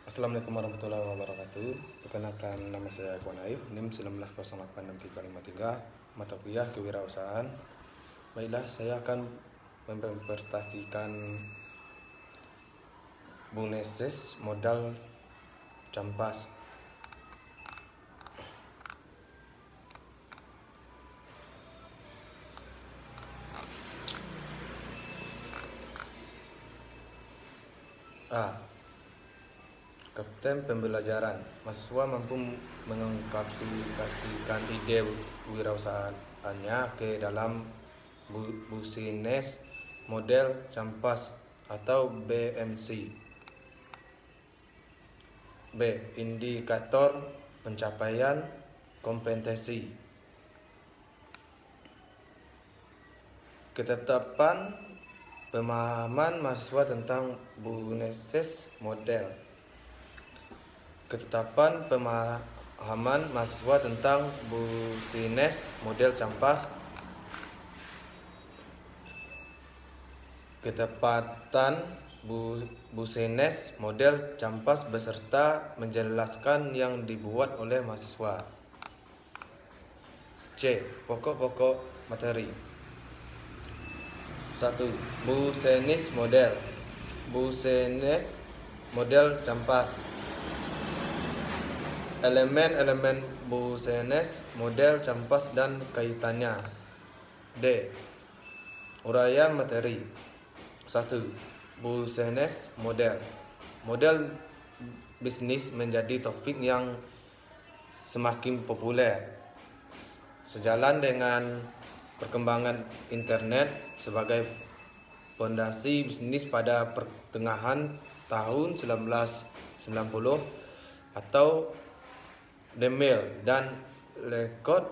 Assalamualaikum warahmatullahi wabarakatuh. Perkenalkan, nama saya Ikhwan Aif, NIM 190863, mata kuliah kewirausahaan. Baiklah, saya akan mempresentasikan Bunesis modal campas. Kapten pembelajaran. Mahasiswa mampu mengaplikasikan ide wirausahaannya ke dalam bisnis model campas atau BMC. B. Indikator pencapaian kompetensi. Ketetapan pemahaman mahasiswa tentang Bunesis model. Ketetapan pemahaman mahasiswa tentang Bunesis model campas. Ketepatan Bunesis model campas beserta menjelaskan yang dibuat oleh mahasiswa. C. Pokok-pokok materi. 1. Bunesis model. Bunesis model campas. Elemen-elemen Bunesis model campas dan kaitannya. D. Uraian materi. 1. Bunesis model. Model bisnis menjadi topik yang semakin populer sejalan dengan perkembangan internet sebagai fondasi bisnis pada pertengahan tahun 1990 atau Demel dan Lekot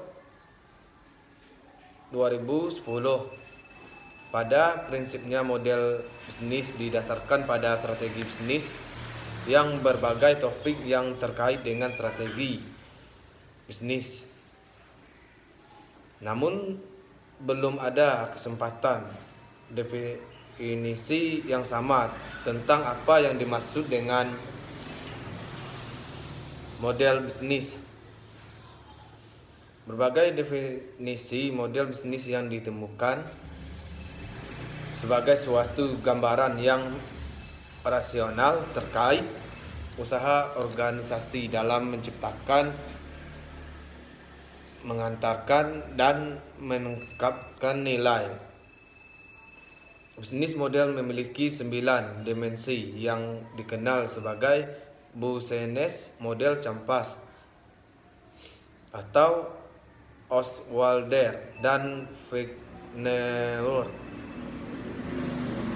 2010. Pada prinsipnya model bisnis didasarkan pada strategi bisnis yang berbagai topik yang terkait dengan strategi bisnis. Namun belum ada kesempatan definisi yang sama tentang apa yang dimaksud dengan model bisnis. Berbagai definisi model bisnis yang ditemukan sebagai suatu gambaran yang rasional terkait usaha organisasi dalam menciptakan, mengantarkan, dan meningkatkan nilai. Bisnis model memiliki 9 dimensi yang dikenal sebagai Bunesis model campas atau Oswalder dan Wigner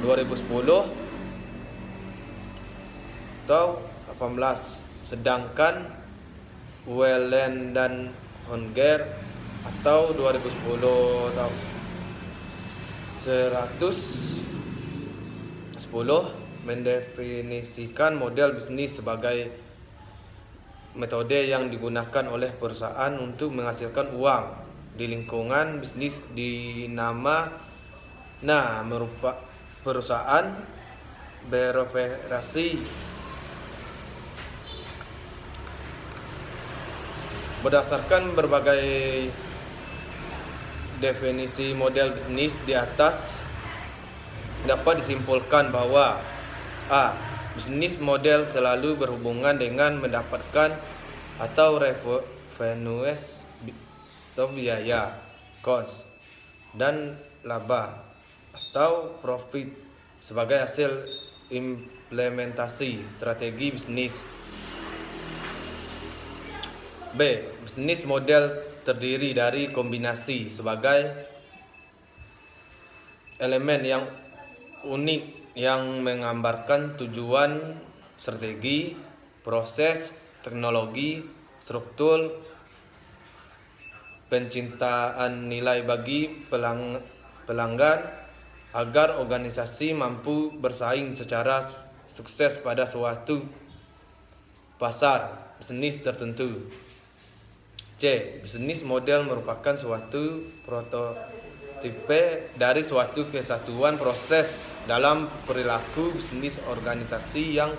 2010 atau 18, sedangkan Wellen dan Honger atau 2010 atau 110 mendefinisikan model bisnis sebagai metode yang digunakan oleh perusahaan untuk menghasilkan uang di lingkungan bisnis merupakan perusahaan beroperasi berdasarkan berbagai definisi model bisnis di atas. Dapat disimpulkan bahwa A. Bisnis model selalu berhubungan dengan mendapatkan atau revenues atau biaya, cost, dan laba atau profit sebagai hasil implementasi strategi bisnis. B. Bisnis model terdiri dari kombinasi sebagai elemen yang unik yang menggambarkan tujuan, strategi, proses, teknologi, struktur, pencintaan nilai bagi pelanggan agar organisasi mampu bersaing secara sukses pada suatu pasar bisnis tertentu. C. Bisnis model merupakan suatu prototipe dari suatu kesatuan proses dalam perilaku bisnis organisasi yang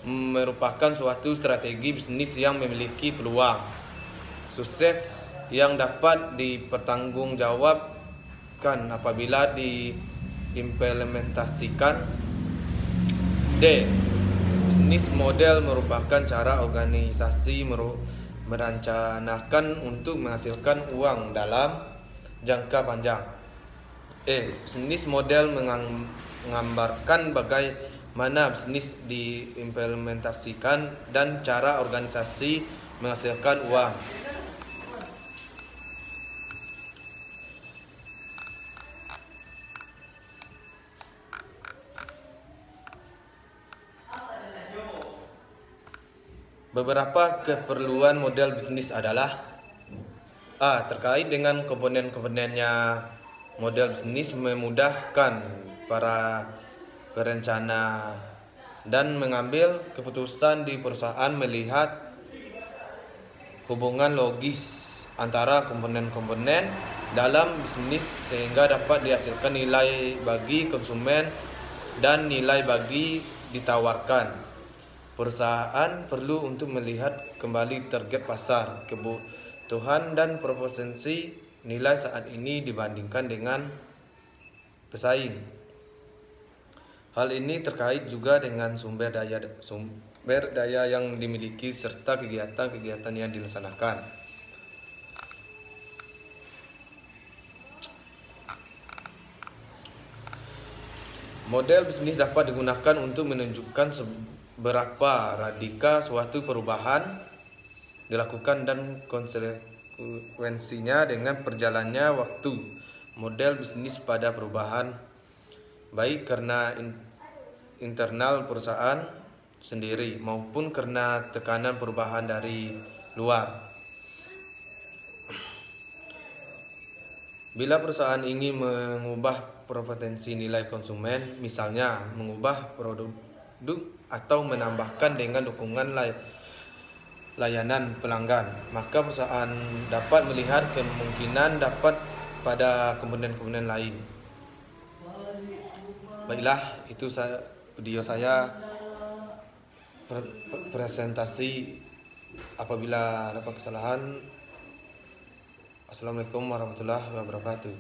merupakan suatu strategi bisnis yang memiliki peluang sukses yang dapat dipertanggungjawabkan apabila diimplementasikan. D. Bisnis model merupakan cara organisasi merencanakan untuk menghasilkan uang dalam jangka panjang. E. Bisnis model menggambarkan bagaimana bisnis diimplementasikan dan cara organisasi menghasilkan uang. Beberapa keperluan model bisnis adalah A. Terkait dengan komponen-komponennya. Model bisnis memudahkan para perencana dan mengambil keputusan di perusahaan melihat hubungan logis antara komponen-komponen dalam bisnis sehingga dapat dihasilkan nilai bagi konsumen dan nilai bagi ditawarkan. Perusahaan perlu untuk melihat kembali target pasar, kebutuhan dan proporsi nilai saat ini dibandingkan dengan pesaing. Hal ini terkait juga dengan sumber daya yang dimiliki serta kegiatan-kegiatan yang dilaksanakan. Model bisnis dapat digunakan untuk menunjukkan seberapa radikal suatu perubahan dilakukan dan konsekuensinya dengan berjalannya waktu. Model bisnis pada perubahan baik karena internal perusahaan sendiri maupun karena tekanan perubahan dari luar. Bila perusahaan ingin mengubah preferensi nilai konsumen, misalnya mengubah produk atau menambahkan dengan dukungan layanan pelanggan, maka perusahaan dapat melihat kemungkinan dapat pada komponen-komponen lain. Baiklah, itu video saya presentasi. Apabila ada kesalahan, Assalamualaikum warahmatullahi wabarakatuh.